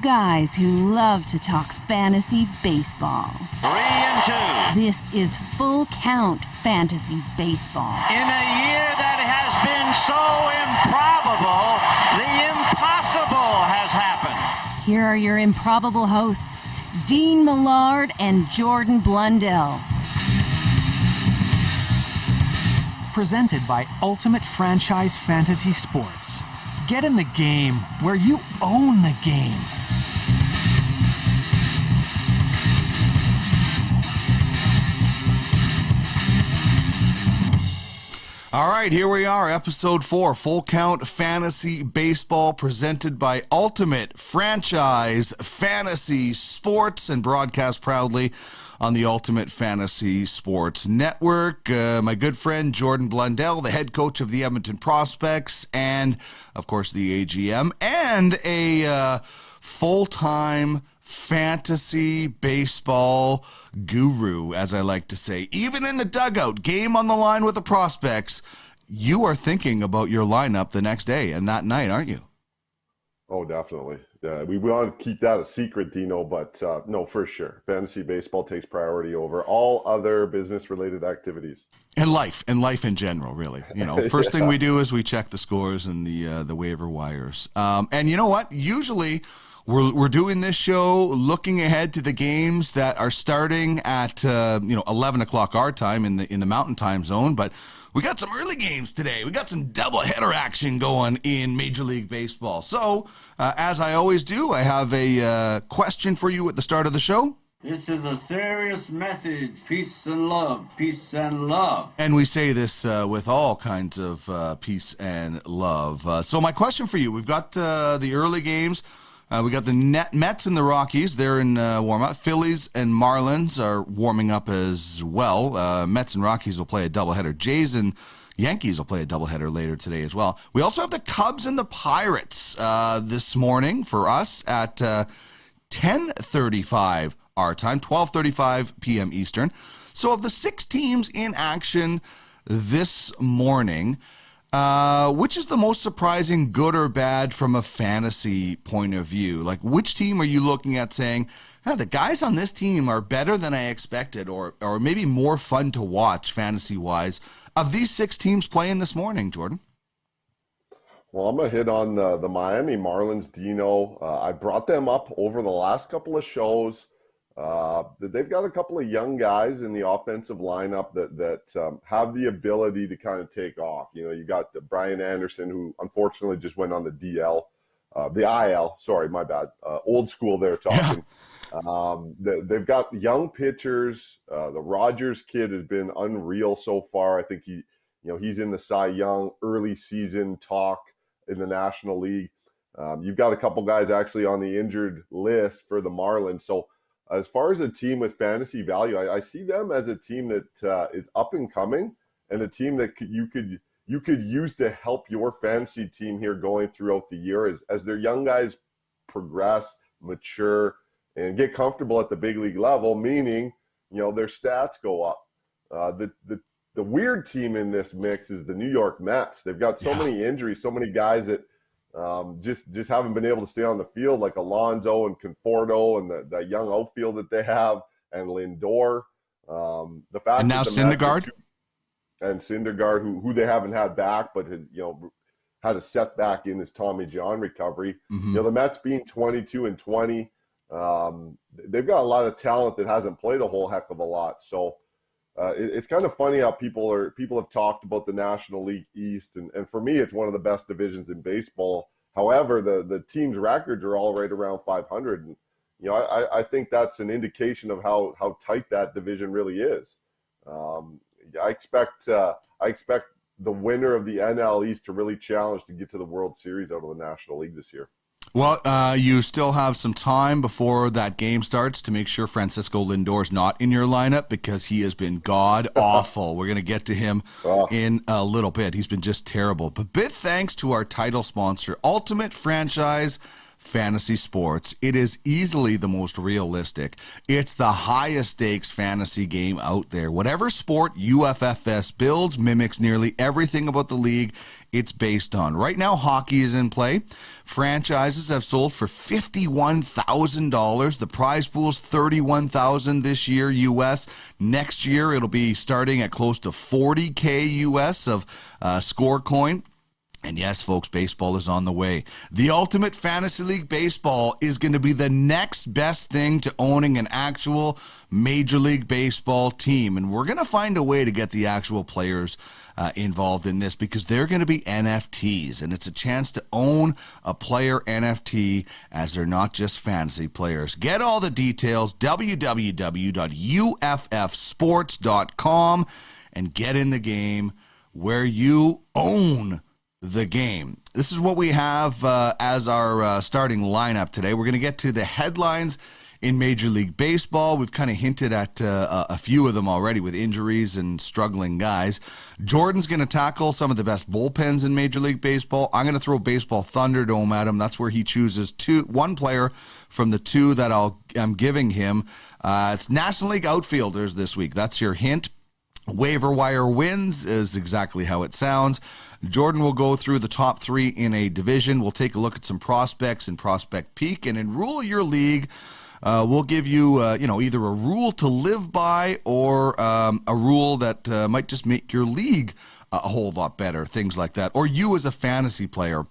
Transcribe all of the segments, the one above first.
Guys who love to talk fantasy baseball. 3-2. This is Full Count Fantasy Baseball. In a year that has been so improbable, the impossible has happened. Here are your improbable hosts, Dean Millard and Jordan Blundell. Presented by Ultimate Franchise Fantasy Sports. Get in the game where you own the game. All right, here we are, episode 4, Full Count Fantasy Baseball, presented by Ultimate Franchise Fantasy Sports and broadcast proudly on the Ultimate Fantasy Sports Network. My good friend Jordan Blundell, the head coach of the Edmonton Prospects, and, of course, the AGM, and a full-time fantasy baseball guru, as I like to say. Even in the dugout, game on the line with the Prospects, you are thinking about your lineup the next day and that night, aren't you? Oh, definitely. We want to keep that a secret, Dino, but no, for sure. Fantasy baseball takes priority over all other business-related activities. And life in general, really. You know, first thing we do is we check the scores and the waiver wires. And you know what? Usually we're doing this show looking ahead to the games that are starting at 11 o'clock our time in the Mountain Time Zone, but we got some early games today. We got some doubleheader action going in Major League Baseball. So, as I always do, I have a question for you at the start of the show. This is a serious message. Peace and love. Peace and love. And we say this with all kinds of peace and love. So my question for you, we've got the early games. We got the Mets and the Rockies. They're in warm-up. Phillies and Marlins are warming up as well. Mets and Rockies will play a doubleheader. Jays and Yankees will play a doubleheader later today as well. We also have the Cubs and the Pirates this morning for us at 10:35 our time, 12:35 p.m. Eastern. So of the 6 teams in action this morning, which is the most surprising, good or bad, from a fantasy point of view? Like, which team are you looking at saying, the guys on this team are better than I expected, or maybe more fun to watch fantasy-wise, of these 6 teams playing this morning, Jordan? Well, I'm going to hit on the Miami Marlins, Dino. I brought them up over the last couple of shows. They've got a couple of young guys in the offensive lineup that have the ability to kind of take off. You know, you got Brian Anderson, who unfortunately just went on the IL. Sorry, my bad. Old school there talking. Yeah. They've got young pitchers. The Rogers kid has been unreal so far. I think he's in the Cy Young early season talk in the National League. You've got a couple guys actually on the injured list for the Marlins. So, as far as a team with fantasy value, I see them as a team that is up and coming, and a team that you could use to help your fantasy team here going throughout the year as their young guys progress. mature, and get comfortable at the big league level, meaning, their stats go up. The weird team in this mix is the New York Mets. They've got so many injuries, so many guys that just haven't been able to stay on the field, like Alonso and Conforto and that young outfield that they have, and Lindor. The fact and now Syndergaard. And Syndergaard, who they haven't had back, but had a setback in his Tommy John recovery. The Mets being 22-20, they've got a lot of talent that hasn't played a whole heck of a lot. So it's kind of funny how people have talked about the National League East, and for me, it's one of the best divisions in baseball. However, the teams' records are all right around 500, and I think that's an indication of how tight that division really is. I expect the winner of the NL East to really challenge to get to the World Series out of the National League this year. Well, you still have some time before that game starts to make sure Francisco Lindor's not in your lineup, because he has been god-awful. We're going to get to him in a little bit. He's been just terrible. But big thanks to our title sponsor, Ultimate Franchise Fantasy Sports. It is easily the most realistic. It's the highest stakes fantasy game out there. Whatever sport UFFS builds mimics nearly everything about the league it's based on. Right now, hockey is in play. Franchises have sold for $51,000. The prize pool is $31,000 this year US. Next year, it'll be starting at close to $40K US of score coin. And yes, folks, baseball is on the way. The Ultimate Fantasy League Baseball is going to be the next best thing to owning an actual Major League Baseball team. And we're going to find a way to get the actual players involved in this, because they're going to be NFTs. And it's a chance to own a player NFT, as they're not just fantasy players. Get all the details, www.uffsports.com, and get in the game where you own the game. This is what we have as our starting lineup today. We're going to get to the headlines in Major League Baseball. We've kind of hinted at a few of them already with injuries and struggling guys. Jordan's going to tackle some of the best bullpens in Major League Baseball. I'm going to throw Baseball Thunderdome at him. That's where he chooses one player from the two that I'm giving him. It's National League outfielders this week. That's your hint. Waiver Wire wins is exactly how it sounds. Jordan will go through the top three in a division. We'll take a look at some prospects in Prospect Peak, and in Rule Your League, we'll give you, either a rule to live by or a rule that might just make your league a whole lot better, things like that. Or you as a fantasy player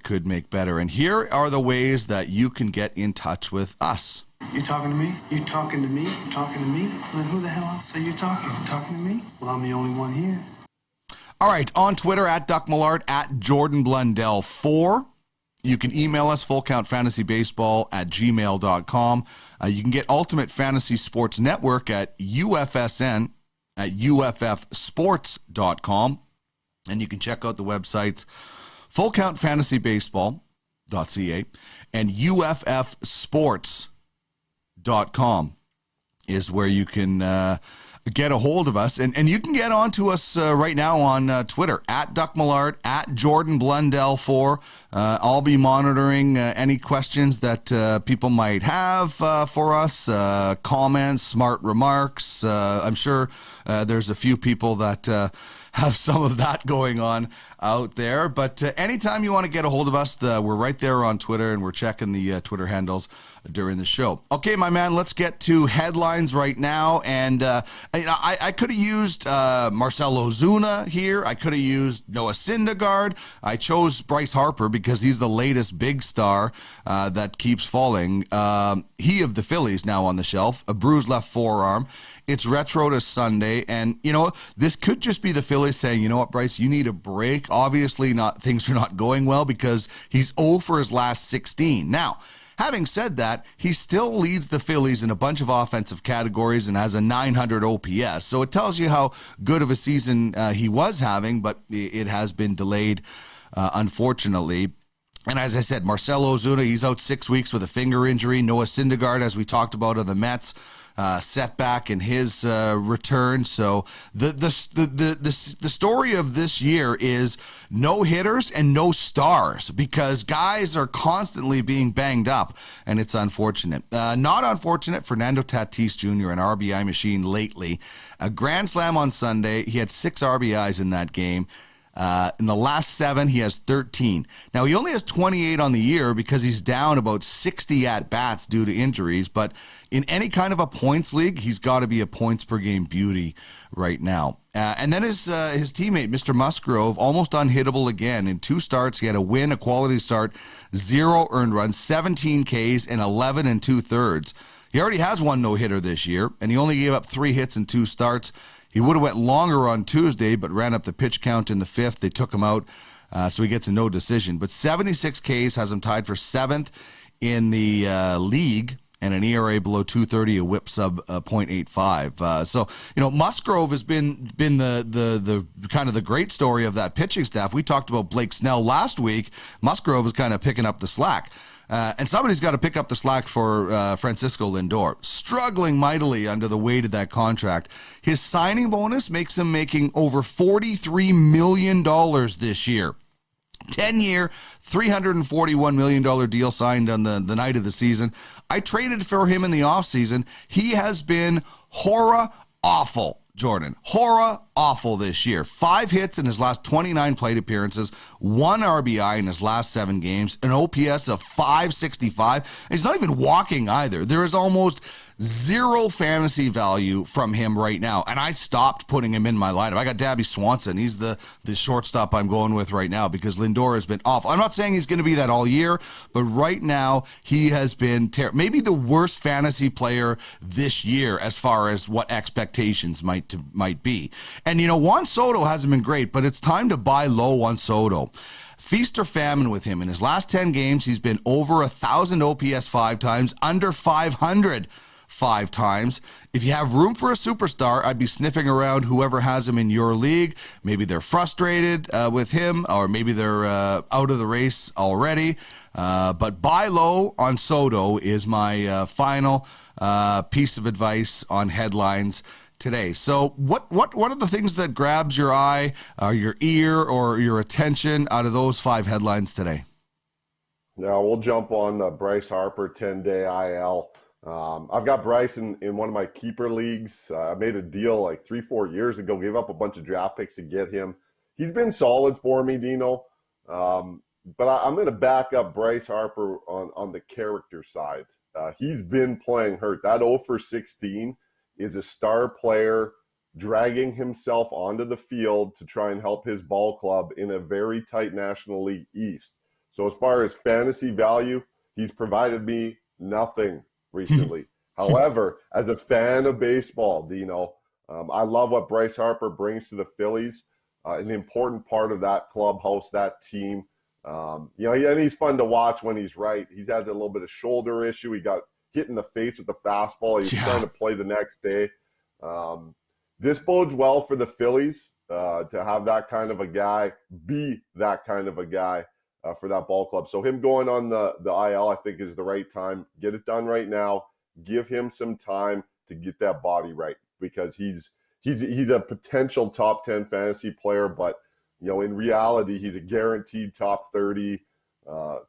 could make better. And here are the ways that you can get in touch with us. You talking to me? You talking to me? You talking to me? Then who the hell else are you talking? You talking to me? Well, I'm the only one here. All right, on Twitter, at Duck Millard, at Jordan Blundell 4. You can email us, fullcountfantasybaseball@gmail.com. You can get Ultimate Fantasy Sports Network at UFSN at uffsports.com. And you can check out the websites fullcountfantasybaseball.ca and uffsports.com is where you can get a hold of us. And you can get on to us right now on Twitter, at Duck Millard, at Jordan Blundell 4. I'll be monitoring any questions that people might have for us, comments, smart remarks. I'm sure there's a few people that have some of that going on out there. But anytime you want to get a hold of us, we're right there on Twitter, and we're checking the Twitter handles during the show. Okay, my man, let's get to headlines right now. And I could have used Marcell Ozuna here. I could have used Noah Syndergaard. I chose Bryce Harper because he's the latest big star that keeps falling. He of the Phillies now on the shelf, a bruised left forearm. It's retro to Sunday, and this could just be the Phillies saying, you know what, Bryce, you need a break. Obviously, things are not going well, because he's 0 for his last 16. Now, having said that, he still leads the Phillies in a bunch of offensive categories and has a 900 OPS. So it tells you how good of a season he was having, but it has been delayed, unfortunately. And as I said, Marcell Ozuna, he's out 6 weeks with a finger injury. Noah Syndergaard, as we talked about, of the Mets, setback in his return. So the story of this year is no hitters and no stars, because guys are constantly being banged up, and it's unfortunate. Not unfortunate, Fernando Tatis Jr., an RBI machine lately. A grand slam on Sunday. He had 6 RBIs in that game. In the last 7, he has 13. Now, he only has 28 on the year because he's down about 60 at-bats due to injuries, but in any kind of a points league, he's got to be a points-per-game beauty right now. And then his teammate, Mr. Musgrove, almost unhittable again. In 2 starts, he had a win, a quality start, 0 earned runs, 17 Ks, and 11 2/3. He already has 1 no-hitter this year, and he only gave up 3 hits in 2 starts. He would have went longer on Tuesday, but ran up the pitch count in the 5th. They took him out, so he gets a no decision. But 76 Ks has him tied for 7th in the league, and an ERA below 2.30, a whip sub 0.85. So, Musgrove has been the kind of the great story of that pitching staff. We talked about Blake Snell last week. Musgrove is kind of picking up the slack. And somebody's got to pick up the slack for Francisco Lindor, struggling mightily under the weight of that contract. His signing bonus makes him making over $43 million this year. 10-year, $341 million deal signed on the night of the season. I traded for him in the offseason. He has been horror-awful. Jordan, horror-awful this year. 5 hits in his last 29 plate appearances, 1 RBI in his last 7 games, an OPS of 565. He's not even walking either. There is almost 0 fantasy value from him right now, and I stopped putting him in my lineup. I got Dabby Swanson. He's the shortstop I'm going with right now because Lindor has been awful. I'm not saying he's going to be that all year, but right now he has been maybe the worst fantasy player this year as far as what expectations might be. And Juan Soto hasn't been great, but it's time to buy low on Soto. Feast or famine with him. In his last 10 games, he's been over 1,000 OPS 5 times, under 500 5 times. If you have room for a superstar, I'd be sniffing around whoever has him in your league. Maybe they're frustrated with him, or maybe they're out of the race already. But buy low on Soto is my final piece of advice on headlines today. So what are the things that grabs your eye, your ear, or your attention out of those 5 headlines today? Now we'll jump on Bryce Harper 10-day IL. I've got Bryce in one of my keeper leagues. I made a deal like 3-4 years ago, gave up a bunch of draft picks to get him. He's been solid for me, Dino. But I'm going to back up Bryce Harper on the character side. He's been playing hurt. That 0 for 16 is a star player dragging himself onto the field to try and help his ball club in a very tight National League East. So as far as fantasy value, he's provided me nothing recently. However, as a fan of baseball, Dino, I love what Bryce Harper brings to the Phillies. An important part of that clubhouse, that team. And he's fun to watch when he's right. He's had a little bit of shoulder issue. He got hit in the face with the fastball. He's trying to play the next day. This bodes well for the Phillies to have that kind of a guy, be that kind of a guy for that ball club. So him going on the IL, I think, is the right time. Get it done right now. Give him some time to get that body right, because he's a potential top 10 fantasy player, but in reality, he's a guaranteed top 30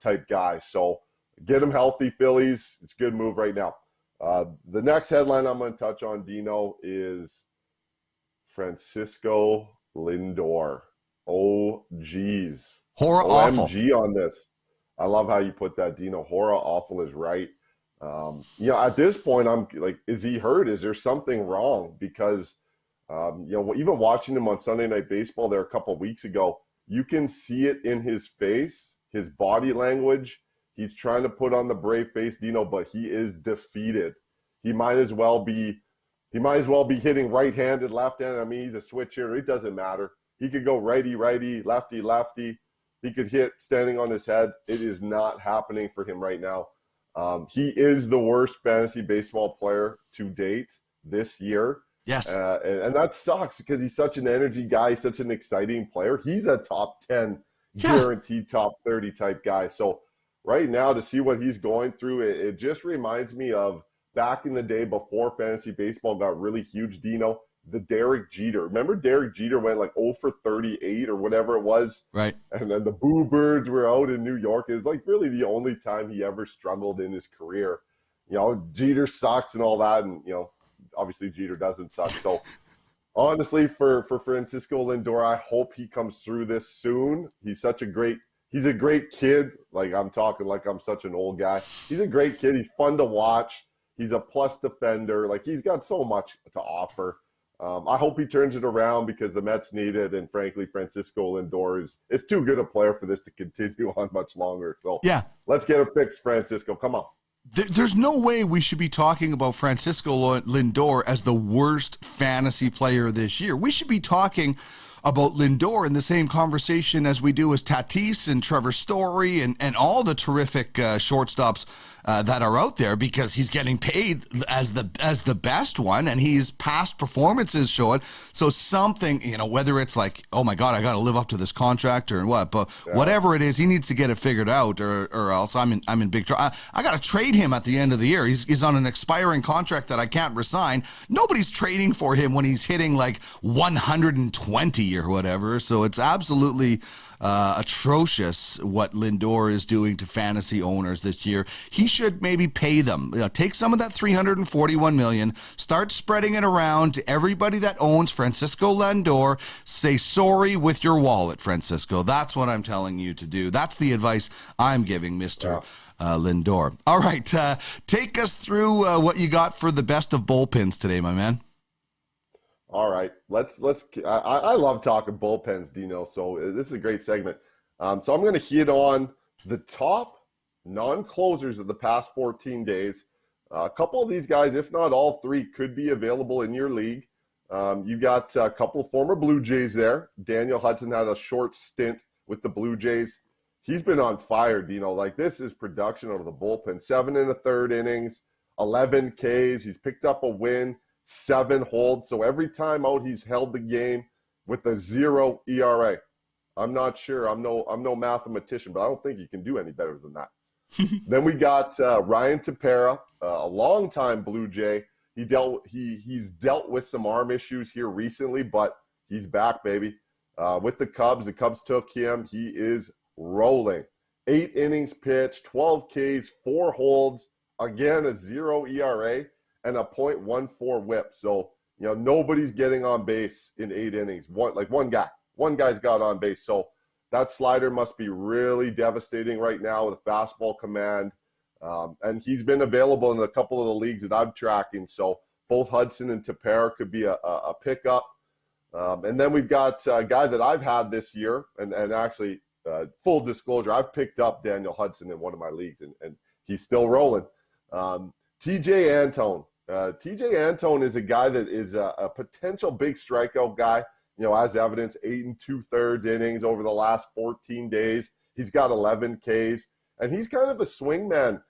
type guy. So get him healthy, Phillies. It's a good move right now. The next headline I'm going to touch on, Dino, is Francisco Lindor. Oh, geez. Horror awful. OMG on this. I love how you put that, Dino. Horror awful is right. At this point, I'm like, is he hurt? Is there something wrong? Because, even watching him on Sunday Night Baseball there a couple of weeks ago, you can see it in his face, his body language. He's trying to put on the brave face, Dino, but he is defeated. He might as well be hitting right-handed, left-handed. I mean, he's a switch hitter. It doesn't matter. He could go righty, lefty. He could hit standing on his head. It is not happening for him right now. He is the worst fantasy baseball player to date this year. Yes. And that sucks because he's such an energy guy, such an exciting player. He's a top 10, guaranteed top 30 type guy. So right now, to see what he's going through, it just reminds me of back in the day before fantasy baseball got really huge, Dino, the Derek Jeter. Remember Derek Jeter went like 0 for 38 or whatever it was? Right. And then the Boo Birds were out in New York. It was like really the only time he ever struggled in his career. You know, Jeter sucks and all that. And, you know, obviously Jeter doesn't suck. So honestly, for Francisco Lindor, I hope he comes through this soon. He's a great kid. Like, I'm talking like I'm such an old guy. He's a great kid. He's fun to watch. He's a plus defender. Like, he's got so much to offer. I hope he turns it around because the Mets need it, and frankly, Francisco Lindor is too good a player for this to continue on much longer. So yeah, let's get it fixed, Francisco. Come on. There's no way we should be talking about Francisco Lindor as the worst fantasy player this year. We should be talking about Lindor in the same conversation as we do as Tatis and Trevor Story and all the terrific shortstops that are out there, because he's getting paid as the best one, and his past performances show it. So something, you know, whether it's like, oh my God, I got to live up to this contract or what, but whatever it is, he needs to get it figured out, or else I'm in big trouble. I got to trade him at the end of the year. He's on an expiring contract that I can't resign. Nobody's trading for him when he's hitting like 120 or whatever. So it's absolutely atrocious what Lindor is doing to fantasy owners this year. He should maybe pay them. You know, take some of that $341 million, start spreading it around to everybody that owns Francisco Lindor. Say sorry with your wallet, Francisco. That's what I'm telling you to do. That's the advice I'm giving, Mr. Lindor. All right, take us through what you got for the best of bullpens today, my man. All right, I love talking bullpens, Dino, so this is a great segment. So I'm going to hit on the top non-closers of the past 14 days. A couple of these guys, if not all three, could be available in your league. You got a couple of former Blue Jays there. Daniel Hudson had a short stint with the Blue Jays. He's been on fire, Dino. Like, this is production out of the bullpen. 7 1/3 innings, 11 Ks. He's picked up a win. 7 holds. So every time out, he's held the game with a 0 ERA. I'm not sure. I'm no mathematician, but I don't think you can do any better than that. Then we got Ryan Tapara, a longtime Blue Jay. He's dealt with some arm issues here recently, but he's back, baby. With the Cubs took him. He is rolling. 8 innings pitched, 12 Ks, 4 holds. Again, a 0 ERA. And a .14 whip. So, you know, nobody's getting on base in 8 innings. One guy's got on base. So that slider must be really devastating right now with a fastball command. And he's been available in a couple of the leagues that I'm tracking. So both Hudson and Tapara could be a pickup. And then we've got a guy that I've had this year. And actually, full disclosure, I've picked up Daniel Hudson in one of my leagues. And he's still rolling. TJ Antone. TJ Antone is a guy that is a potential big strikeout guy, you know, as evidence, 8 2/3 innings over the last 14 days. He's got 11 Ks, and he's kind of a swingman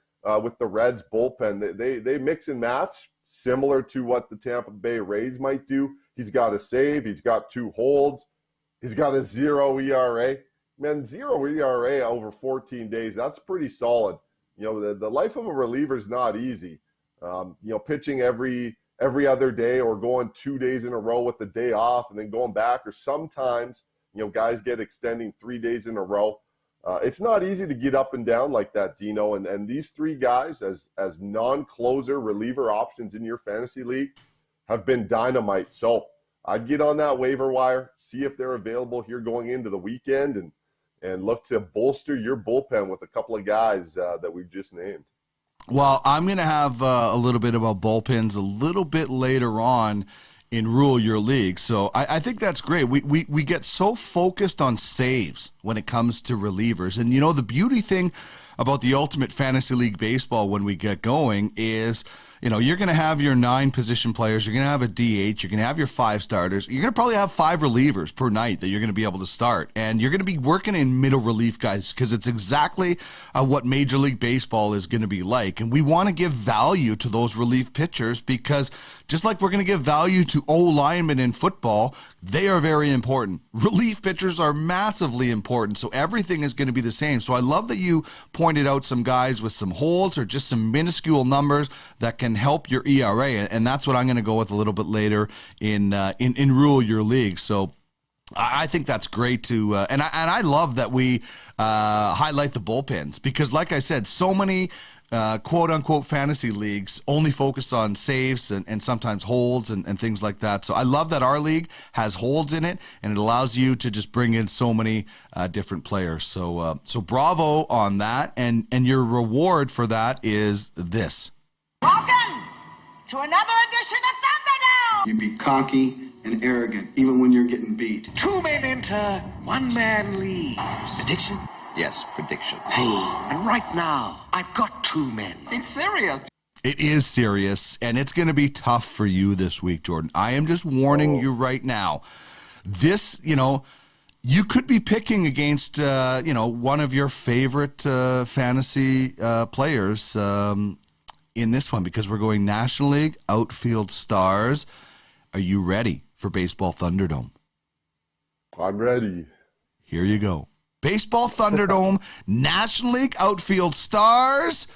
with the Reds bullpen. They mix and match, similar to what the Tampa Bay Rays might do. He's got a save. He's got 2 holds. He's got a 0 ERA. Man, 0 ERA over 14 days, that's pretty solid. You know, the life of a reliever is not easy. You know, pitching every other day or going 2 days in a row with a day off and then going back, or sometimes, you know, guys get extending 3 days in a row. It's not easy to get up and down like that, Dino. And these 3 guys as non-closer reliever options in your fantasy league have been dynamite. So I'd get on that waiver wire, see if they're available here going into the weekend, and look to bolster your bullpen with a couple of guys that we've just named. Well, I'm going to have a little bit about bullpens a little bit later on in Rule Your League. So I think that's great. We get so focused on saves when it comes to relievers. And, you know, the beauty thing about the Ultimate Fantasy League Baseball when we get going is, you know, you're going to have your 9 position players. You're going to have a DH. You're going to have your 5 starters. You're going to probably have 5 relievers per night that you're going to be able to start. And you're going to be working in middle relief guys because it's exactly what Major League Baseball is going to be like. And we want to give value to those relief pitchers because just like we're going to give value to O-linemen in football, they are very important. Relief pitchers are massively important. So everything is going to be the same. So I love that you pointed out some guys with some holds or just some minuscule numbers that can can help your ERA, and that's what I'm going to go with a little bit later in Rule Your League. So I think that's great to, and I love that we highlight the bullpens, because like I said, so many quote-unquote fantasy leagues only focus on saves and sometimes holds and things like that. So I love that our league has holds in it, and it allows you to just bring in so many different players. So bravo on that, and your reward for that is this. Welcome to another edition of Thunderdome! You be cocky and arrogant, even when you're getting beat. 2 men enter, 1 man leaves. Prediction? Yes, prediction. And right now, I've got 2 men. It's serious. It is serious, and it's going to be tough for you this week, Jordan. I am just warning you right now. This, you could be picking against, one of your favorite fantasy players in this one, because we're going National League Outfield Stars. Are you ready for Baseball Thunderdome? I'm ready. Here you go. Baseball Thunderdome, National League Outfield Stars.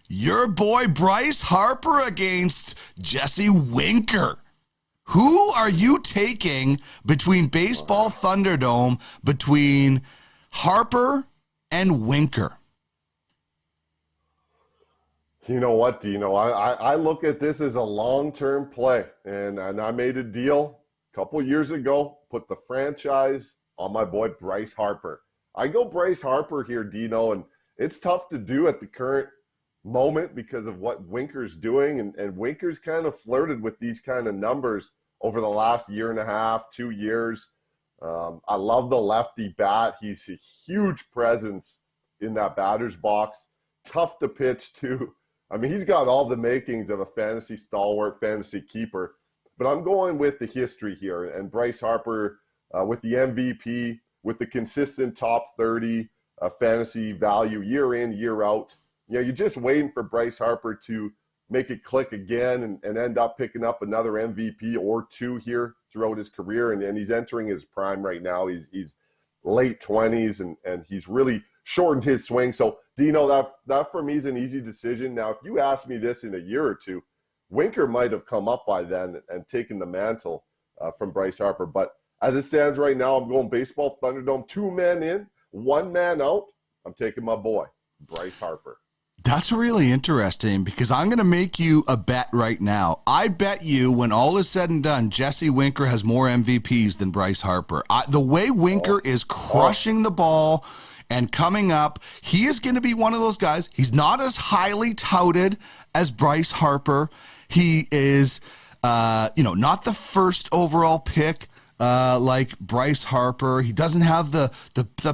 Your boy Bryce Harper against Jesse Winker. Who are you taking between Baseball Thunderdome, between Harper and Winker? You know what, Dino? I look at this as a long-term play, and I made a deal a couple years ago, put the franchise on my boy Bryce Harper. I go Bryce Harper here, Dino, and it's tough to do at the current moment because of what Winker's doing, and Winker's kind of flirted with these kind of numbers over the last year and a half, 2 years. I love the lefty bat. He's a huge presence in that batter's box. Tough to pitch to. I mean, he's got all the makings of a fantasy stalwart, fantasy keeper. But I'm going with the history here, and Bryce Harper with the MVP, with the consistent top 30 fantasy value year in, year out. You're just waiting for Bryce Harper to make it click again and end up picking up another MVP or 2 here throughout his career. And he's entering his prime right now. He's late 20s, and he's really shortened his swing. So, Dino, that for me is an easy decision. Now, if you asked me this in a year or 2, Winker might have come up by then and taken the mantle from Bryce Harper. But as it stands right now, I'm going Baseball Thunderdome, 2 men in, 1 man out. I'm taking my boy, Bryce Harper. That's really interesting, because I'm going to make you a bet right now. I bet you, when all is said and done, Jesse Winker has more MVPs than Bryce Harper. The way Winker is crushing the ball and coming up, he is going to be one of those guys. He's not as highly touted as Bryce Harper. He is, not the first overall pick like Bryce Harper. He doesn't have the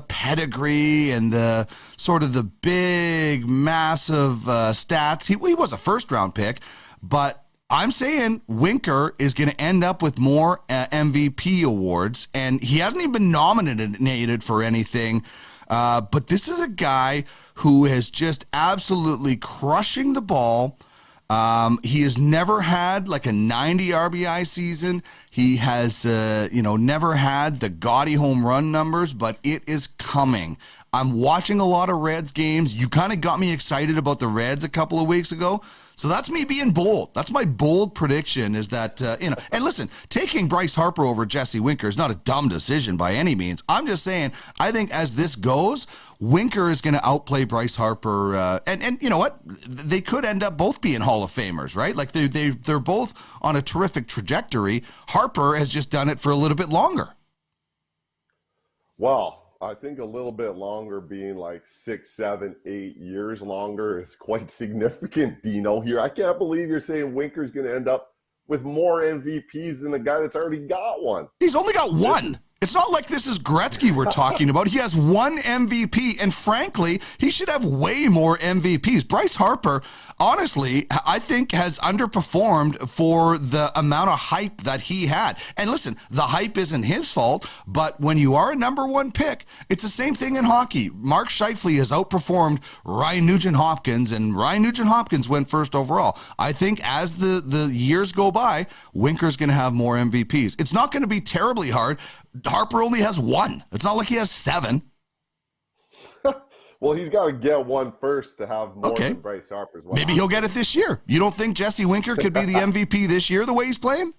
pedigree and the sort of the big, massive stats. He was a first-round pick, but I'm saying Winker is going to end up with more MVP awards, and he hasn't even been nominated for anything. But this is a guy who is just absolutely crushing the ball. He has never had like a 90 RBI season. He has, never had the gaudy home run numbers, but it is coming. I'm watching a lot of Reds games. You kind of got me excited about the Reds a couple of weeks ago. So that's me being bold. That's my bold prediction, is that, and listen, taking Bryce Harper over Jesse Winker is not a dumb decision by any means. I'm just saying, I think as this goes, Winker is going to outplay Bryce Harper. And you know what? They could end up both being Hall of Famers, right? Like they're both on a terrific trajectory. Harper has just done it for a little bit longer. Well, I think a little bit longer, being like 6, 7, 8 years longer, is quite significant, Dino, here. I can't believe you're saying Winker's going to end up with more MVPs than the guy that's already got one. He's only got one. It's not like this is Gretzky we're talking about. He has 1 MVP, and frankly, he should have way more MVPs. Bryce Harper, honestly, I think has underperformed for the amount of hype that he had. And listen, the hype isn't his fault, but when you are a number 1 pick, it's the same thing in hockey. Mark Scheifele has outperformed Ryan Nugent-Hopkins, and Ryan Nugent-Hopkins went first overall. I think as the years go by, Winker's going to have more MVPs. It's not going to be terribly hard. Harper only has 1. It's not like he has 7. Well, he's got to get one first to have more than Bryce Harper. Maybe he'll get it this year. You don't think Jesse Winker could be the MVP this year the way he's playing?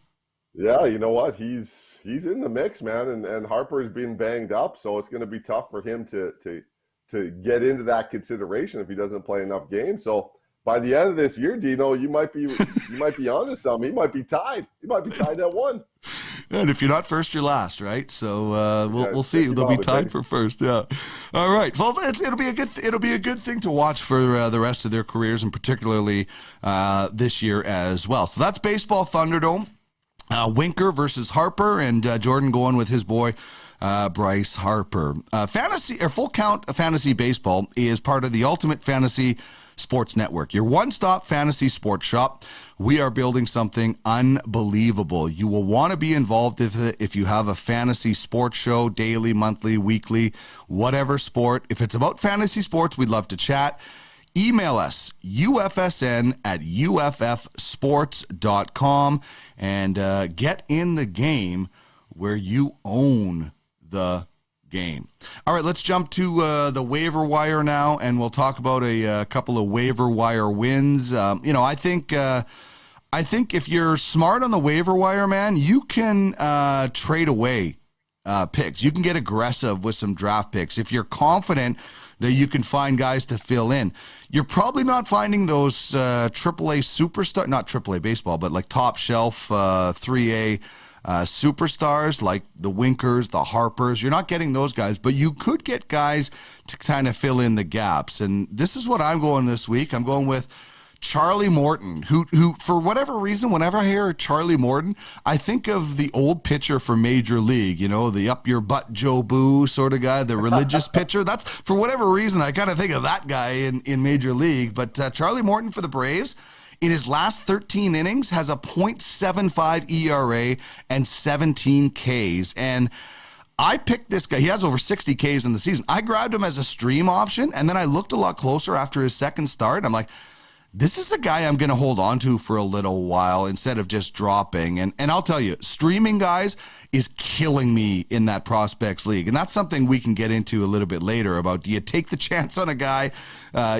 Yeah, you know what? He's in the mix, man, and Harper is being banged up, so it's going to be tough for him to get into that consideration if he doesn't play enough games. So by the end of this year, Dino, you might be onto something. He might be tied. He might be tied at 1. And if you're not first, you're last, right? So we'll see. They'll be tied for first. Yeah. All right. Well, it'll be a good thing to watch for the rest of their careers, and particularly this year as well. So that's Baseball Thunderdome. Winker versus Harper, and Jordan going with his boy Bryce Harper. Fantasy or Full Count Fantasy Baseball is part of the Ultimate Fantasy Sports Network, your one-stop fantasy sports shop. We are building something unbelievable. You will want to be involved if you have a fantasy sports show, daily, monthly, weekly, whatever sport. If it's about fantasy sports, we'd love to chat. Email us, ufsn@uffsports.com, and get in the game where you own the game. All right, let's jump to the waiver wire now, and we'll talk about a couple of waiver wire wins. I think if you're smart on the waiver wire, man, you can trade away picks. You can get aggressive with some draft picks if you're confident that you can find guys to fill in. You're probably not finding those AAA superstar, not AAA baseball, but like top shelf 3A superstars like the Winkers, the Harpers. You're not getting those guys, but you could get guys to kind of fill in the gaps. And this is what I'm going this week. I'm going with Charlie Morton, who for whatever reason, whenever I hear Charlie Morton, I think of the old pitcher for Major League, the up your butt Joe Boo sort of guy, the religious pitcher. That's, for whatever reason, I kind of think of that guy in Major League. But Charlie Morton for the Braves, in his last 13 innings, has a .75 ERA and 17 Ks. And I picked this guy. He has over 60 Ks in the season. I grabbed him as a stream option, and then I looked a lot closer after his second start. I'm like, this is a guy I'm going to hold on to for a little while instead of just dropping. And I'll tell you, streaming guys is killing me in that prospects league. And that's something we can get into a little bit later about, do you take the chance on a guy,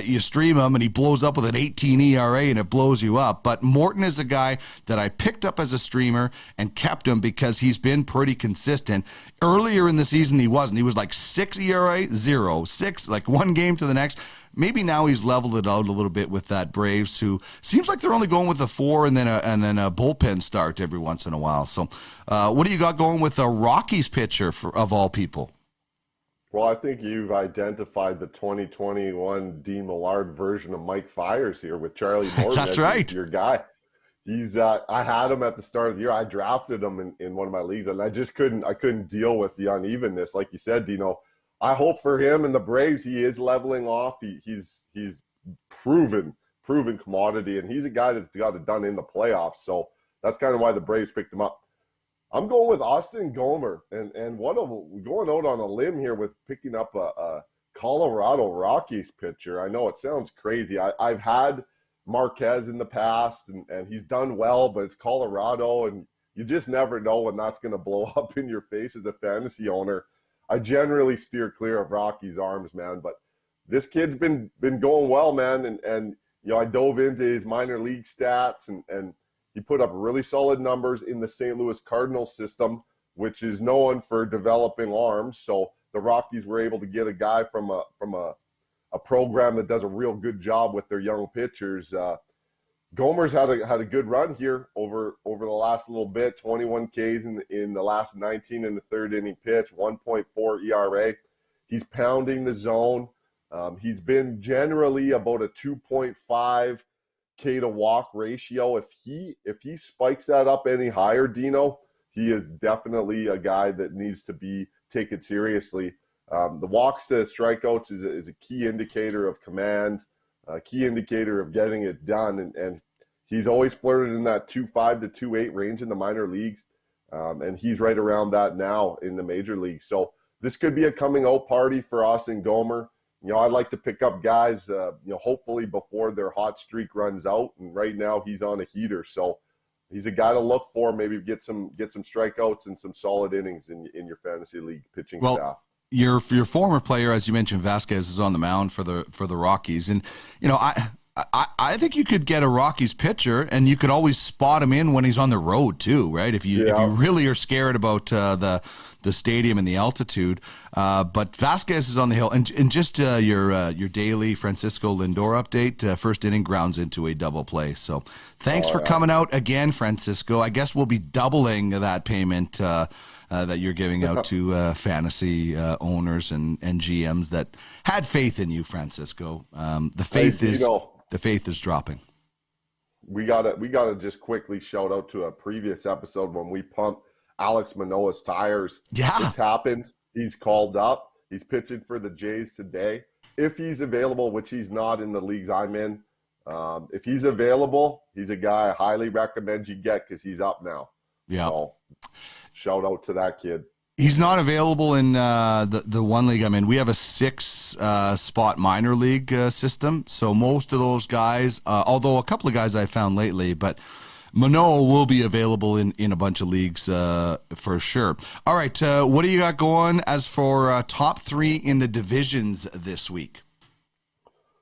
you stream him, and he blows up with an 18 ERA and it blows you up. But Morton is a guy that I picked up as a streamer and kept him because he's been pretty consistent. Earlier in the season, he wasn't. He was like 6 ERA, 0, 6, like one game to the next. Maybe now he's leveled it out a little bit with that Braves, who seems like they're only going with a 4 and then a bullpen start every once in a while. So what do you got going with a Rockies pitcher of all people? Well, I think you've identified the 2021 Dean Millard version of Mike Fiers here with Charlie Morton. That's right. Your guy. He's I had him at the start of the year. I drafted him in one of my leagues, and I couldn't deal with the unevenness. Like you said, Dino, I hope for him and the Braves, he is leveling off. He's proven commodity, and he's a guy that's got it done in the playoffs. So that's kind of why the Braves picked him up. I'm going with Austin Gomer, and going out on a limb here with picking up a Colorado Rockies pitcher. I know it sounds crazy. I've had Marquez in the past, and he's done well, but it's Colorado, and you just never know when that's going to blow up in your face as a fantasy owner. I generally steer clear of Rocky's arms, man, but this kid's been going well, man, and I dove into his minor league stats, and he put up really solid numbers in the St. Louis Cardinals system, which is known for developing arms. So the Rockies were able to get a guy from a program that does a real good job with their young pitchers. Gomer's had a good run here over the last little bit, 21 Ks in the last 19 in the third inning pitch, 1.4 ERA. He's pounding the zone. He's been generally about a 2.5 K to walk ratio. If he spikes that up any higher, Dino, he is definitely a guy that needs to be taken seriously. The walks to strikeouts is a key indicator of command, a key indicator of getting it done, and he's always flirted in that 2.5 to 2.8 range in the minor leagues, and he's right around that now in the major leagues. So this could be a coming out party for Austin Gomer. I'd like to pick up guys, hopefully before their hot streak runs out, and right now he's on a heater. So he's a guy to look for, maybe get some strikeouts and some solid innings in your fantasy league pitching staff. your former player, as you mentioned, Vasquez, is on the mound for the Rockies, and I think you could get a Rockies pitcher, and you could always spot him in when he's on the road too, right? If you really are scared about the stadium and the altitude, but Vasquez is on the hill, and just your daily Francisco Lindor update. First inning grounds into a double play. So thanks for coming out again, Francisco. I guess we'll be doubling that payment that you're giving out to fantasy owners and GMs that had faith in you, Francisco. The faith is dropping. We gotta just quickly shout out to a previous episode when we pumped Alex Manoah's tires. Yeah, it's happened. He's called up. He's pitching for the Jays today. If he's available, which he's not in the leagues I'm in, if he's available, he's a guy I highly recommend you get because he's up now. Yeah. So, shout out to that kid. He's not available in the one league I'm in. We have a 6-spot minor league system. So most of those guys, although a couple of guys I found lately, but Manoah will be available in a bunch of leagues for sure. All right, what do you got going as for top 3 in the divisions this week?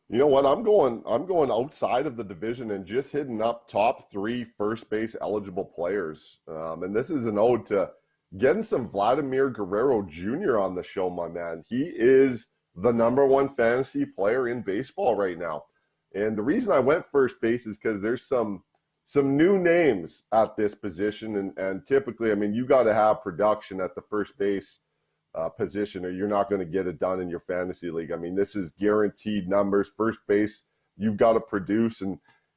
You know what? I'm going outside of the division and just hitting up top 3 first base eligible players. And this is an ode to getting some Vladimir Guerrero Jr. on the show, my man. He is the #1 fantasy player in baseball right now. And the reason I went first base is because there's some new names at this position. And typically, I mean, you got to have production at the first base position, or you're not going to get it done in your fantasy league. I mean, this is guaranteed numbers. First base, you've got to produce.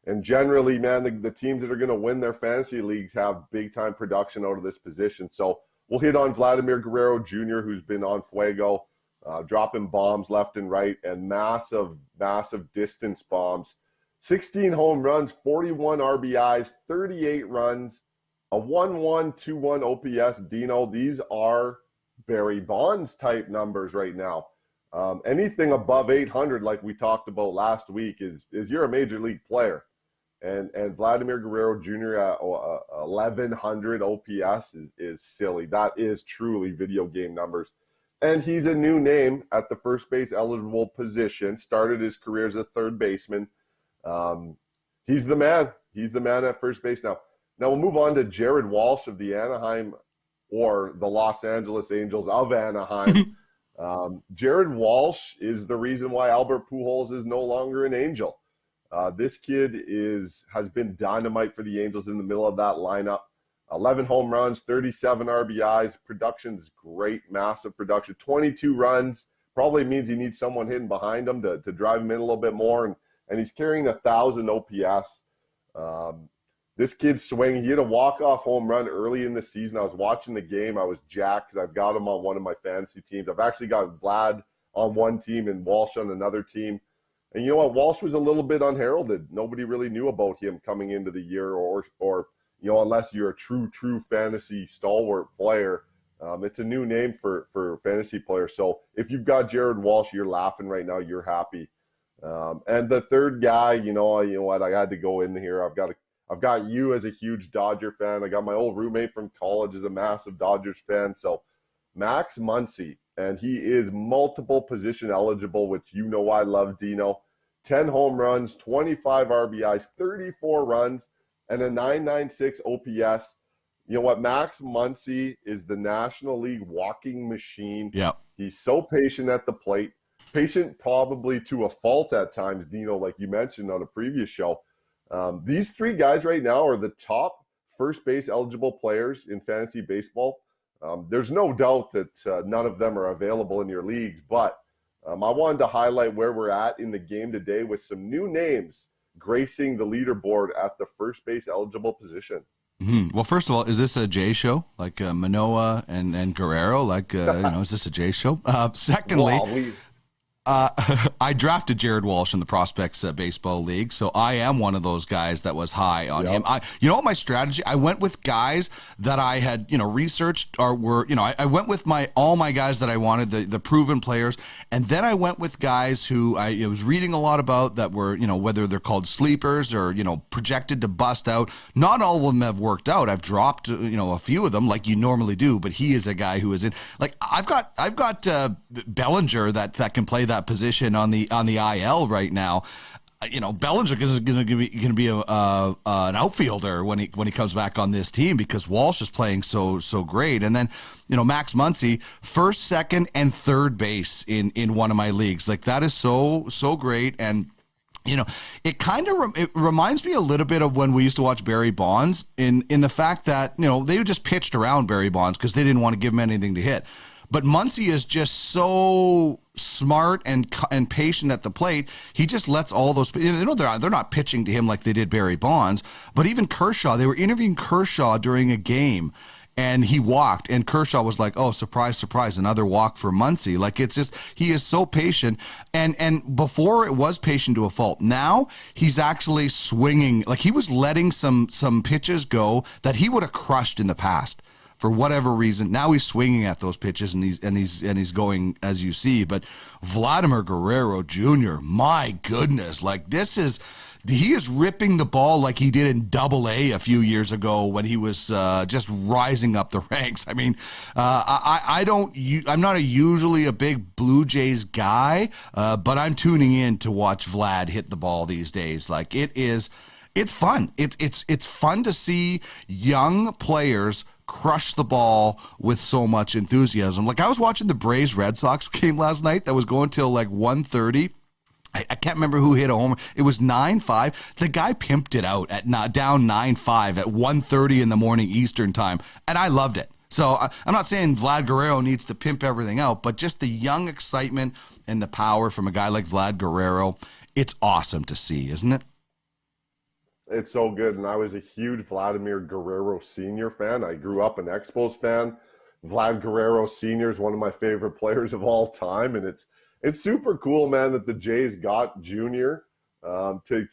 And generally, man, the teams that are going to win their fantasy leagues have big-time production out of this position. So we'll hit on Vladimir Guerrero Jr., who's been on fuego, dropping bombs left and right, and massive distance bombs. 16 home runs, 41 RBIs, 38 runs, a 1.1, 2.1 OPS. Dino, these are Barry Bonds type numbers right now. Anything above 800, like we talked about last week, is you're a major league player. And Vladimir Guerrero Jr. at 1100 OPS is silly. That is truly video game numbers. And he's a new name at the first base eligible position. Started his career as a third baseman. He's the man. He's the man at first base now. Now we'll move on to Jared Walsh of the Anaheim, or the Los Angeles Angels of Anaheim. Jared Walsh is the reason why Albert Pujols is no longer an Angel. This kid has been dynamite for the Angels in the middle of that lineup. 11 home runs, 37 RBIs. Production is great, massive production. 22 runs. Probably means he needs someone hitting behind him to drive him in a little bit more. And he's carrying 1,000 OPS. This kid's swinging. He hit a walk-off home run early in the season. I was watching the game. I was jacked because I've got him on one of my fantasy teams. I've actually got Vlad on one team and Walsh on another team. And you know what? Walsh was a little bit unheralded. Nobody really knew about him coming into the year, or you know, unless you're a true fantasy stalwart player. It's a new name for fantasy players. So if you've got Jared Walsh, you're laughing right now. You're happy. And the third guy, you know what? I had to go in here. I've got you as a huge Dodger fan. I got my old roommate from college as a massive Dodgers fan. So Max Muncie, and he is multiple position eligible, which you know I love, Dino. 10 home runs, 25 RBIs, 34 runs, and a 996 OPS. You know what? Max Muncie is the National League walking machine. Yeah. He's so patient at the plate. Patient probably to a fault at times, Dino, like you mentioned on a previous show. These three guys right now are the top first base eligible players in fantasy baseball. There's no doubt that none of them are available in your leagues, but I wanted to highlight where we're at in the game today with some new names gracing the leaderboard at the first base eligible position. Mm-hmm. Well, first of all, is this a J show, like Manoah and Guerrero? Like, is this a J show? Secondly, I drafted Jared Walsh in the Prospects Baseball League, so I am one of those guys that was high on him. You know what my strategy? I went with guys that I had, researched or were, I went with all my guys that I wanted, the proven players, and then I went with guys who I was reading a lot about that were, whether they're called sleepers or, projected to bust out. Not all of them have worked out. I've dropped, a few of them like you normally do, but he is a guy who is in. Like I've got Bellinger that can play that position on the IL right now. Bellinger is going to be an outfielder when he comes back on this team because Walsh is playing so great. And then Max Muncie, first, second, and third base in one of my leagues. Like that is so great. And it kind of it reminds me a little bit of when we used to watch Barry Bonds in the fact that they just pitched around Barry Bonds because they didn't want to give him anything to hit. But Muncie is just so smart and patient at the plate. He just lets all those. They're not pitching to him like they did Barry Bonds. But even Kershaw, they were interviewing Kershaw during a game, and he walked, and Kershaw was like, "Oh, surprise, surprise, another walk for Muncie." Like it's just he is so patient, and before it was patient to a fault. Now he's actually swinging. Like he was letting some pitches go that he would have crushed in the past. For whatever reason, now he's swinging at those pitches and he's going as you see. But Vladimir Guerrero Jr., my goodness, like he is ripping the ball like he did in Double-A a few years ago when he was just rising up the ranks. I mean, I'm not usually a big Blue Jays guy, but I'm tuning in to watch Vlad hit the ball these days. Like it's fun. It's fun to see young players crush the ball with so much enthusiasm. Like I was watching the Braves Red Sox game last night that was going till like 1:30. I can't remember who hit a homer. It was 9-5. The guy pimped it out at down 9-5 at 1:30 in the morning Eastern time, and I loved it. So I'm not saying Vlad Guerrero needs to pimp everything out, but just the young excitement and the power from a guy like Vlad Guerrero, it's awesome to see, isn't it? It's so good, and I was a huge Vladimir Guerrero Sr. fan. I grew up an Expos fan. Vlad Guerrero Sr. is one of my favorite players of all time, and it's super cool, man, that the Jays got Junior to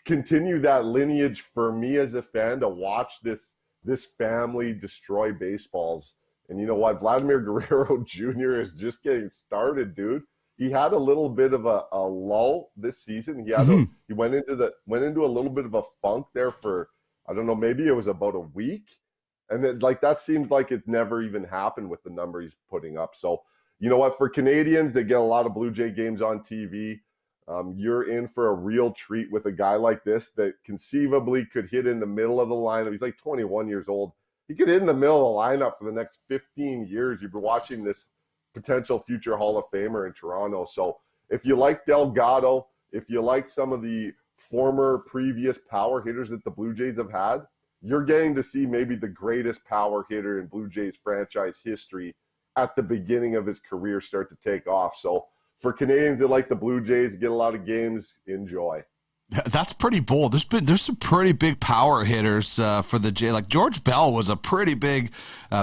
continue that lineage for me as a fan to watch this family destroy baseballs. And you know what? Vladimir Guerrero Jr. is just getting started, dude. He had a little bit of a lull this season. He had he went into a little bit of a funk there for, I don't know, maybe it was about a week. And then that seems like it's never even happened with the number he's putting up. So, you know what? For Canadians, they get a lot of Blue Jay games on TV. You're in for a real treat with a guy like this that conceivably could hit in the middle of the lineup. He's like 21 years old. He could hit in the middle of the lineup for the next 15 years. You've been watching this potential future Hall of Famer in Toronto. So if you like Delgado, if you like some of the former previous power hitters that the Blue Jays have had, you're getting to see maybe the greatest power hitter in Blue Jays franchise history at the beginning of his career start to take off. So for Canadians that like the Blue Jays, get a lot of games, enjoy. That's pretty bold. There's some pretty big power hitters for the Jays. Like George Bell was a pretty big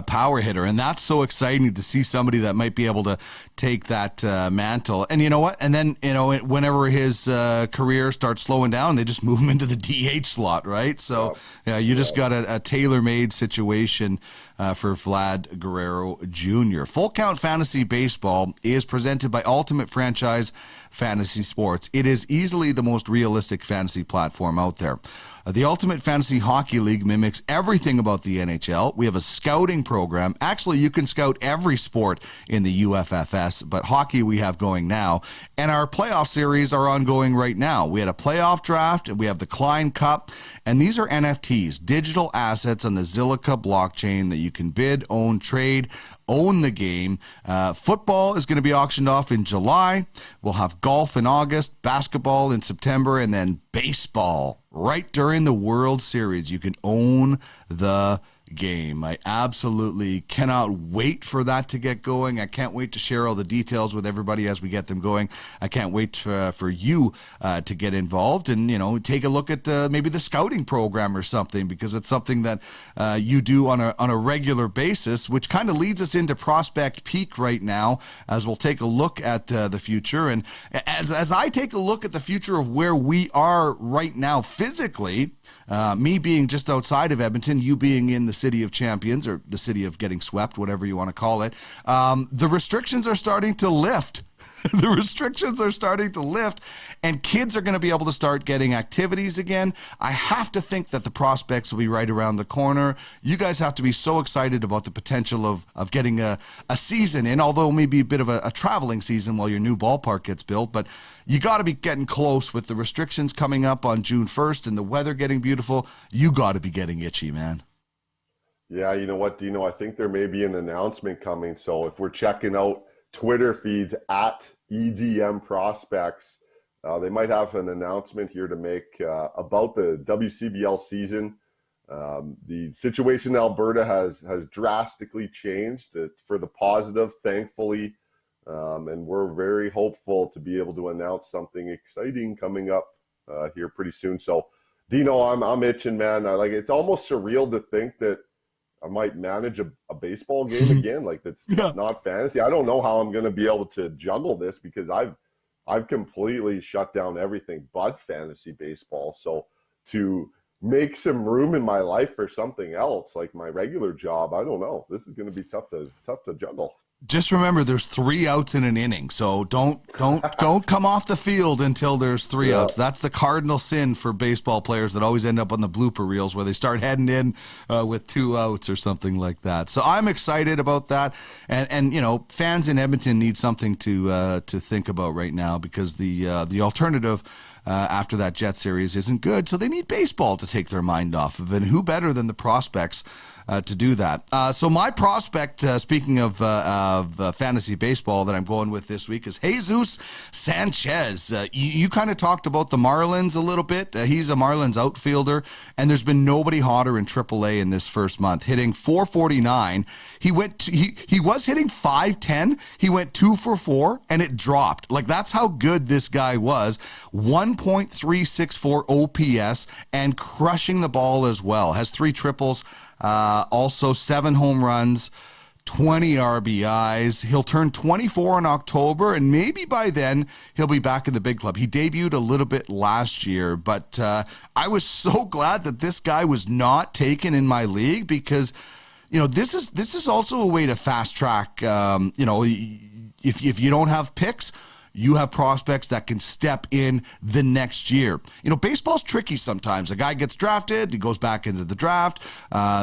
power hitter, and that's so exciting to see somebody that might be able to take that mantle. And you know what? And then whenever his career starts slowing down, they just move him into the DH slot, right? So you just got a tailor-made situation for Vlad Guerrero Jr. Full Count Fantasy Baseball is presented by Ultimate Franchise Fantasy Sports. It is easily the most realistic fantasy platform out there. The Ultimate Fantasy Hockey League mimics everything about the NHL. We have a scouting program. Actually, you can scout every sport in the UFFS, but hockey we have going now. And our playoff series are ongoing right now. We had a playoff draft, and we have the Klein Cup, and these are NFTs, digital assets on the Zilliqa blockchain that you can bid, own, trade, own the game. Football is going to be auctioned off in July. We'll have golf in August, basketball in September, and then baseball right during the World Series. You can own the game. I absolutely cannot wait for that to get going. I can't wait to share all the details with everybody as we get them going. I can't wait for you to get involved and, take a look at maybe the scouting program or something, because it's something that you do on a regular basis, which kind of leads us into Prospect Peak right now, as we'll take a look at the future. And as I take a look at the future of where we are right now physically, me being just outside of Edmonton, you being in the city of champions, or the city of getting swept, whatever you want to call it, the restrictions are starting to lift. The restrictions are starting to lift, and kids are going to be able to start getting activities again. I have to think that the prospects will be right around the corner. You guys have to be so excited about the potential of getting a season in, although it may be a bit of a traveling season while your new ballpark gets built. But you got to be getting close with the restrictions coming up on June 1st and the weather getting beautiful. You got to be getting itchy, man. Yeah, you know what, Dino? I think there may be an announcement coming. So if we're checking out Twitter feeds at EDM Prospects, they might have an announcement here to make about the WCBL season. The situation in Alberta has drastically changed for the positive, thankfully, and we're very hopeful to be able to announce something exciting coming up here pretty soon. So, Dino, I'm itching, man. It's almost surreal to think that I might manage a baseball game again. That's not fantasy. I don't know how I'm going to be able to juggle this, because I've completely shut down everything but fantasy baseball. So to make some room in my life for something else, like my regular job, I don't know. This is going to be tough to juggle. Just remember, there's 3 outs in an inning, so don't come off the field until there's 3 outs. That's the cardinal sin for baseball players that always end up on the blooper reels, where they start heading in with 2 outs or something like that. So I'm excited about that, and fans in Edmonton need something to think about right now, because the alternative after that Jet series isn't good, so they need baseball to take their mind off of it. And who better than the prospects to do that? So my prospect, speaking of fantasy baseball, that I'm going with this week is Jesus Sanchez. You kind of talked about the Marlins a little bit. He's a Marlins outfielder, and there's been nobody hotter in AAA in this first month, hitting .449. He was hitting .510. He went 2 for 4, and it dropped. That's how good this guy was. 1.364 OPS, and crushing the ball as well. Has 3 triples. Also 7 home runs, 20 RBIs. He'll turn 24 in October, and maybe by then he'll be back in the big club. He debuted a little bit last year, but I was so glad that this guy was not taken in my league, because this is also a way to fast track. If you don't have picks, you have prospects that can step in the next year. Baseball's tricky sometimes. A guy gets drafted, he goes back into the draft,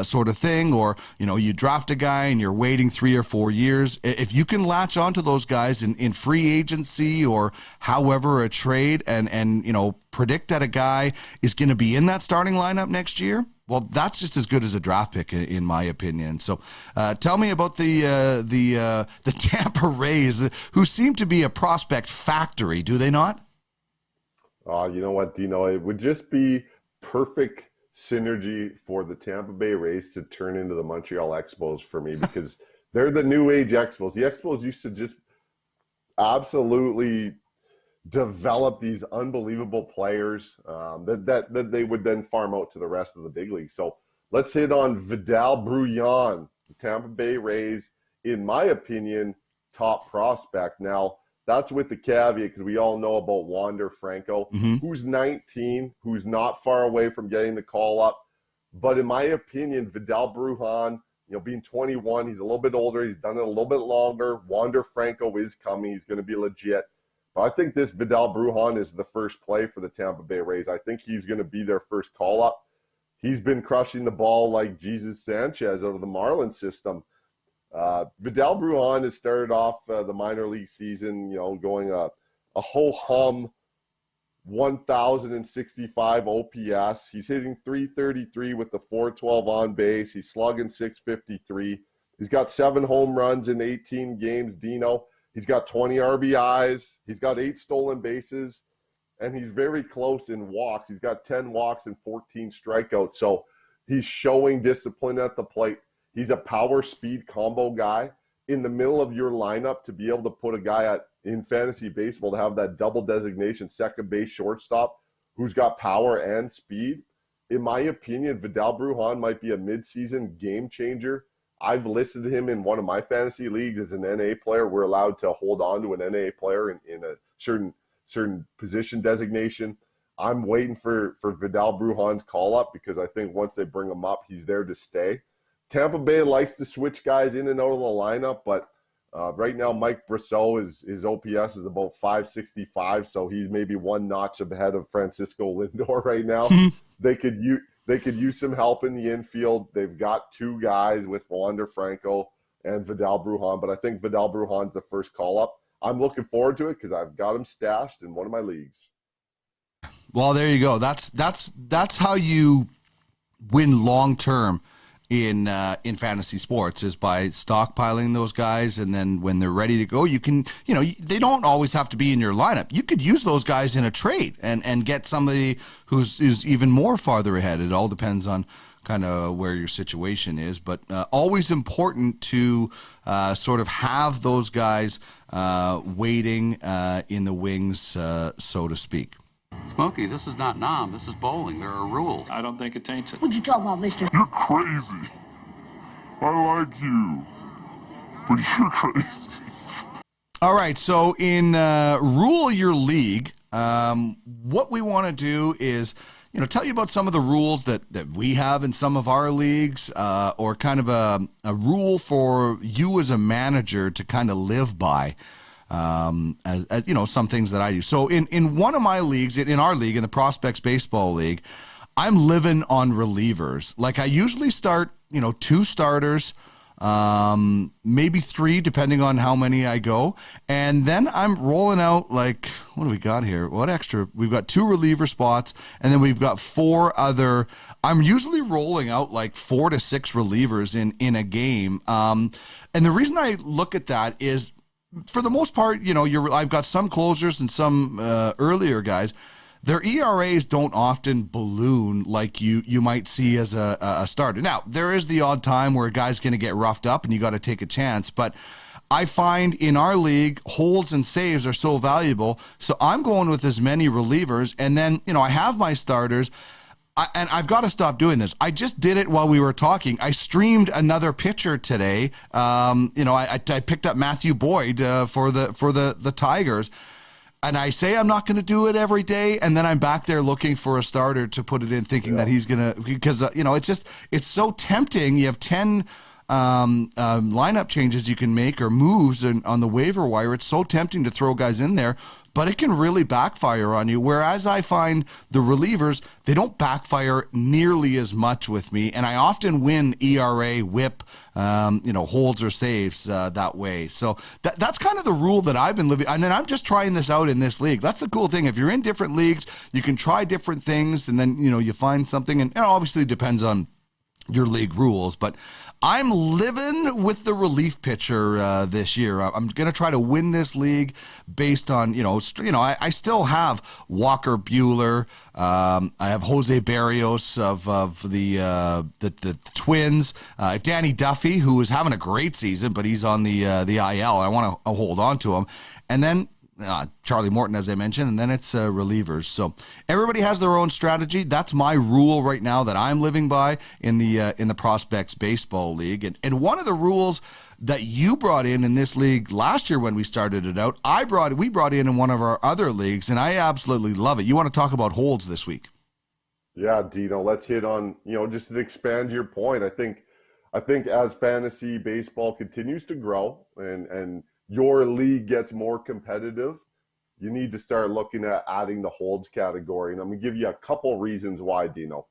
sort of thing, or, you draft a guy and you're waiting 3 or 4 years. If you can latch onto those guys in free agency or however a trade, and predict that a guy is going to be in that starting lineup next year, well, that's just as good as a draft pick, in my opinion. So tell me about the Tampa Rays, who seem to be a prospect factory, do they not? You know what, Dino? It would just be perfect synergy for the Tampa Bay Rays to turn into the Montreal Expos for me, because they're the new age Expos. The Expos used to just absolutely develop these unbelievable players that they would then farm out to the rest of the big league. So let's hit on Vidal Bruján, the Tampa Bay Rays, in my opinion, top prospect. Now, that's with the caveat, because we all know about Wander Franco, who's 19, who's not far away from getting the call up. But in my opinion, Vidal Bruján, being 21, he's a little bit older. He's done it a little bit longer. Wander Franco is coming. He's going to be legit. But I think this Vidal Bruján is the first play for the Tampa Bay Rays. I think he's going to be their first call-up. He's been crushing the ball like Jesus Sanchez out of the Marlins system. Vidal Bruján has started off the minor league season, going a whole hum, 1,065 OPS. He's hitting .333 with the .412 on base. He's slugging .653. He's got 7 home runs in 18 games, Dino. He's got 20 RBIs. He's got 8 stolen bases, and he's very close in walks. He's got 10 walks and 14 strikeouts. So He's showing discipline at the plate. He's a power speed combo guy. In the middle of your lineup, to be able to put a guy in fantasy baseball to have that double designation, second base, shortstop, who's got power and speed, in my opinion, Vidal Brujan might be a midseason game changer. I've listed him in one of my fantasy leagues as an NA player. We're allowed to hold on to an NA player in a certain position designation. I'm waiting for Vidal Brujan's call-up because I think once they bring him up, he's there to stay. Tampa Bay likes to switch guys in and out of the lineup, but right now Mike Brosseau, his OPS is about 565, so he's maybe one notch ahead of Francisco Lindor right now. They could use some help in the infield. They've got two guys with Wander Franco and Vidal Brujan, but I think Vidal Brujan's the first call-up. I'm looking forward to it because I've got him stashed in one of my leagues. Well, there you go. That's how you win long-term in fantasy sports, is by stockpiling those guys, and then when they're ready to go, they don't always have to be in your lineup. You could use those guys in a trade and get somebody who's even more farther ahead. It all depends on kind of where your situation is, but always important to sort of have those guys waiting in the wings, so to speak. Smokey, this is not Nam. This is bowling. There are rules. I don't think it taints it. What you talking about, mister? You're crazy. I like you, but you're crazy. All right, so in Rule Your League, what we want to do is, tell you about some of the rules that we have in some of our leagues, or kind of a rule for you as a manager to kind of live by. As some things that I do. So in one of my leagues, in our league, in the Prospects Baseball League, I'm living on relievers. Like I usually start, 2 starters, maybe 3, depending on how many I go. And then I'm rolling out, like, what do we got here? What extra? We've got 2 reliever spots, and then we've got 4 other. I'm usually rolling out like 4 to 6 relievers in a game. And the reason I look at that is, for the most part, I've got some closers and some earlier guys. Their ERAs don't often balloon like you might see as a starter. Now, there is the odd time where a guy's going to get roughed up and you got to take a chance. But I find in our league, holds and saves are so valuable. So I'm going with as many relievers. And then, I have my starters. And I've got to stop doing this. I just did it while we were talking. I streamed another pitcher today. I picked up Matthew Boyd for the Tigers, and I say I'm not going to do it every day, and then I'm back there looking for a starter to put it in, thinking that he's going to, because it's so tempting. You have 10 lineup changes you can make or moves on the waiver wire. It's so tempting to throw guys in there, but it can really backfire on you. Whereas I find the relievers, they don't backfire nearly as much with me, and I often win ERA, WHIP, holds or saves that way. So that's kind of the rule that I've been living. And then I'm just trying this out in this league. That's the cool thing. If you're in different leagues, you can try different things, and then you find something. And it obviously depends on your league rules, but I'm living with the relief pitcher this year. I'm going to try to win this league based on, I still have Walker Buehler. I have Jose Barrios of the Twins. Danny Duffy, who is having a great season, but he's on the IL. I want to hold on to him. And then Charlie Morton, as I mentioned, and then it's relievers. So everybody has their own strategy. That's my rule right now that I'm living by in the Prospects Baseball League. And one of the rules that you brought in this league last year when we started it out, we brought in one of our other leagues, and I absolutely love it. You want to talk about holds this week? Yeah, Dino, let's hit on, just to expand your point. I think as fantasy baseball continues to grow and your league gets more competitive, you need to start looking at adding the holds category. And I'm going to give you a couple reasons why, Dino.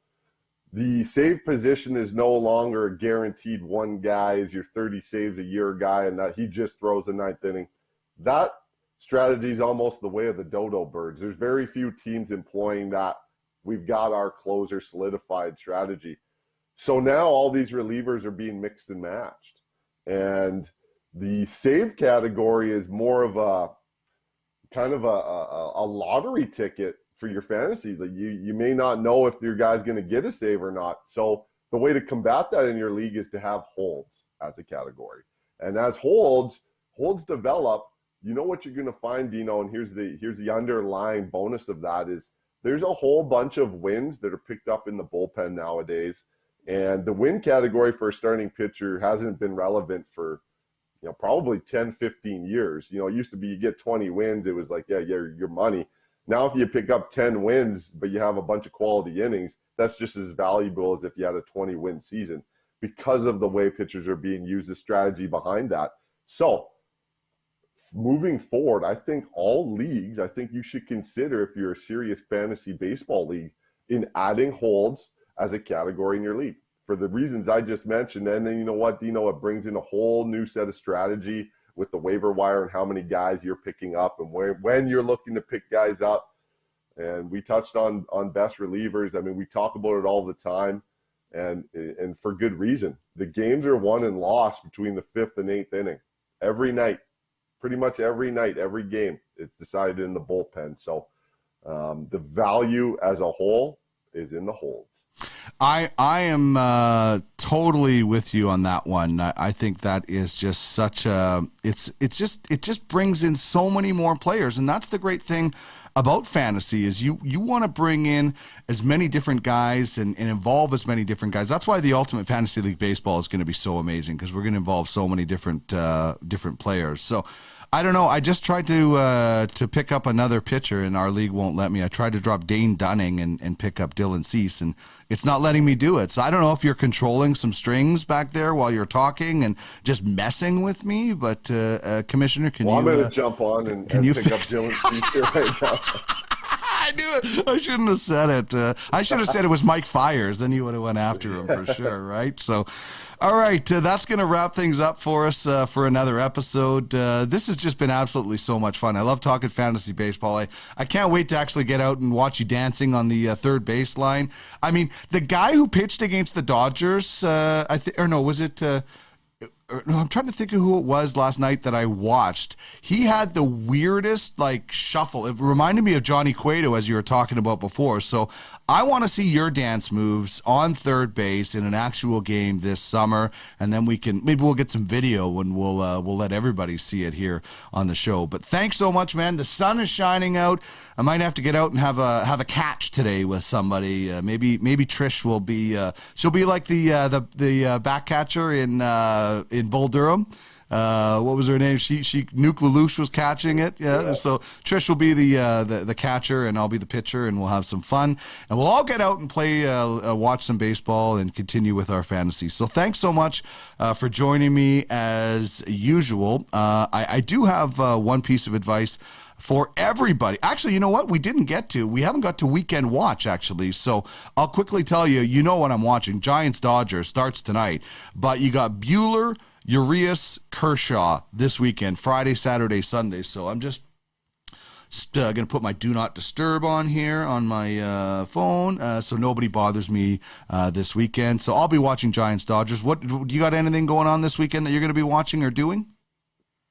The save position is no longer a guaranteed one guy is your 30 saves a year guy and that he just throws the 9th inning. That strategy is almost the way of the dodo birds. There's very few teams employing that we've got our closer solidified strategy. So now all these relievers are being mixed and matched. And the save category is more of a kind of a lottery ticket for your fantasy. Like you may not know if your guy's going to get a save or not. So the way to combat that in your league is to have holds as a category. And as holds develop, you know what you're going to find, Dino, and here's the underlying bonus of that is there's a whole bunch of wins that are picked up in the bullpen nowadays. And the win category for a starting pitcher hasn't been relevant for, probably 10, 15 years. It used to be you get 20 wins. It was like, yeah, your money. Now, if you pick up 10 wins, but you have a bunch of quality innings, that's just as valuable as if you had a 20-win season because of the way pitchers are being used, the strategy behind that. So moving forward, I think all leagues, you should consider, if you're a serious fantasy baseball league, in adding holds as a category in your league for the reasons I just mentioned. And then, you know what, Dino, it brings in a whole new set of strategy with the waiver wire and how many guys you're picking up and when you're looking to pick guys up. And we touched on best relievers. I mean, we talk about it all the time, and for good reason. The games are won and lost between the 5th and 8th inning every night. Pretty much every night, every game, it's decided in the bullpen. So the value as a whole is in the holds. I am totally with you on that one. I think that is just such a it just brings in so many more players, and that's the great thing about fantasy is you want to bring in as many different guys and involve as many different guys. That's why the Ultimate Fantasy League Baseball is going to be so amazing, because we're going to involve so many different players. So I don't know. I just tried to pick up another pitcher, and our league won't let me. I tried to drop Dane Dunning and pick up Dylan Cease, and it's not letting me do it. So I don't know if you're controlling some strings back there while you're talking and just messing with me. But Commissioner, can you? I'm going to jump on and pick up Dylan Cease here right now. I knew it. I shouldn't have said it. I should have said it was Mike Fiers. Then you would have went after him for sure, right? So. All right, that's going to wrap things up for us for another episode. This has just been absolutely so much fun. I love talking fantasy baseball. I can't wait to actually get out and watch you dancing on the third baseline. I mean, the guy who pitched against the Dodgers, I'm trying to think of who it was last night that I watched. He had the weirdest shuffle. It reminded me of Johnny Cueto, as you were talking about before. So I want to see your dance moves on third base in an actual game this summer, and then maybe we'll get some video and we'll let everybody see it here on the show. But thanks so much, man. The sun is shining out. I might have to get out and have a catch today with somebody. Maybe Trish will be. She'll be like the back catcher in Bull Durham. What was her name? Nuke Lelouch was catching it. Yeah. So Trish will be the catcher, and I'll be the pitcher, and we'll have some fun, and we'll all get out and play, watch some baseball, and continue with our fantasy. So thanks so much for joining me as usual. I do have one piece of advice for everybody. Actually, you know what? We haven't got to weekend watch, actually. So I'll quickly tell you, you know what I'm watching. Giants-Dodgers starts tonight, but you got Buehler, Urias, Kershaw this weekend, Friday, Saturday, Sunday. So I'm just going to put my Do Not Disturb on here on my phone so nobody bothers me this weekend. So I'll be watching Giants-Dodgers. What do you got anything going on this weekend that you're going to be watching or doing?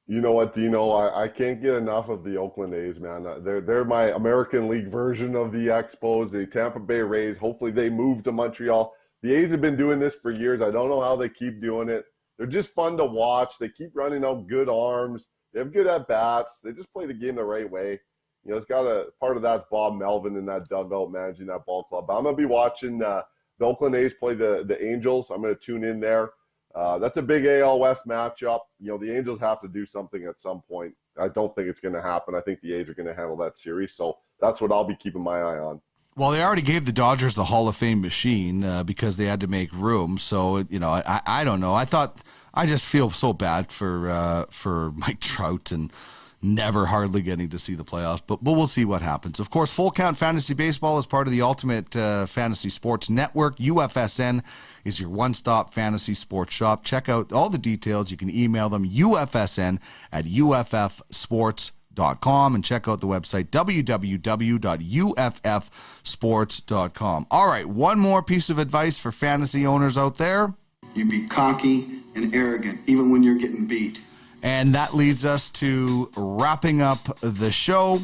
You know what, Dino? I can't get enough of the Oakland A's, man. They're my American League version of the Expos, the Tampa Bay Rays. Hopefully they move to Montreal. The A's have been doing this for years. I don't know how they keep doing it. They're just fun to watch. They keep running out good arms. They have good at-bats. They just play the game the right way. It's got a part of that Bob Melvin in that dugout managing that ball club. I'm going to be watching the Oakland A's play the Angels. I'm going to tune in there. That's a big AL West matchup. The Angels have to do something at some point. I don't think it's going to happen. I think the A's are going to handle that series. So that's what I'll be keeping my eye on. Well, they already gave the Dodgers the Hall of Fame machine because they had to make room. So, I don't know. I just feel so bad for Mike Trout and never hardly getting to see the playoffs, but we'll see what happens. Of course, Full Count Fantasy Baseball is part of the Ultimate Fantasy Sports Network. UFSN is your one-stop fantasy sports shop. Check out all the details. You can email them, UFSN@UFFsports.com, and check out the website, www.uffsports.com. All right, one more piece of advice for fantasy owners out there. You be cocky and arrogant, even when you're getting beat. And that leads us to wrapping up the show.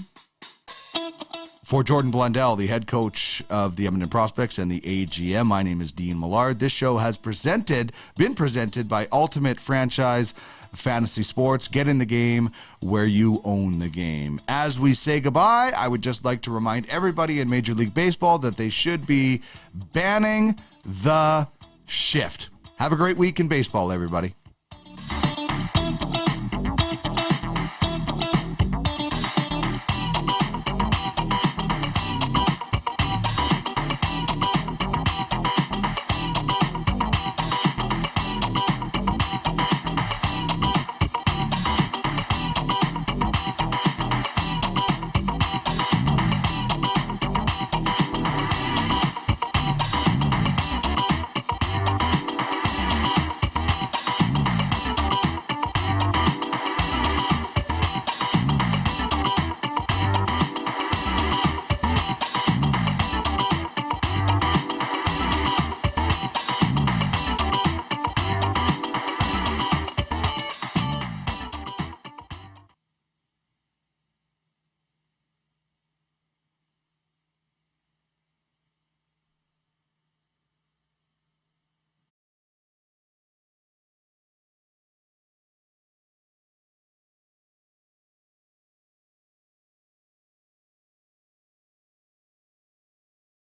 For Jordan Blundell, the head coach of the Edmonton Prospects and the AGM, my name is Dean Millard. This show has been presented by Ultimate Franchise Fantasy Sports. Get in the game where you own the game. As we say goodbye, I would just like to remind everybody in Major League Baseball that they should be banning the shift. Have a great week in baseball, everybody.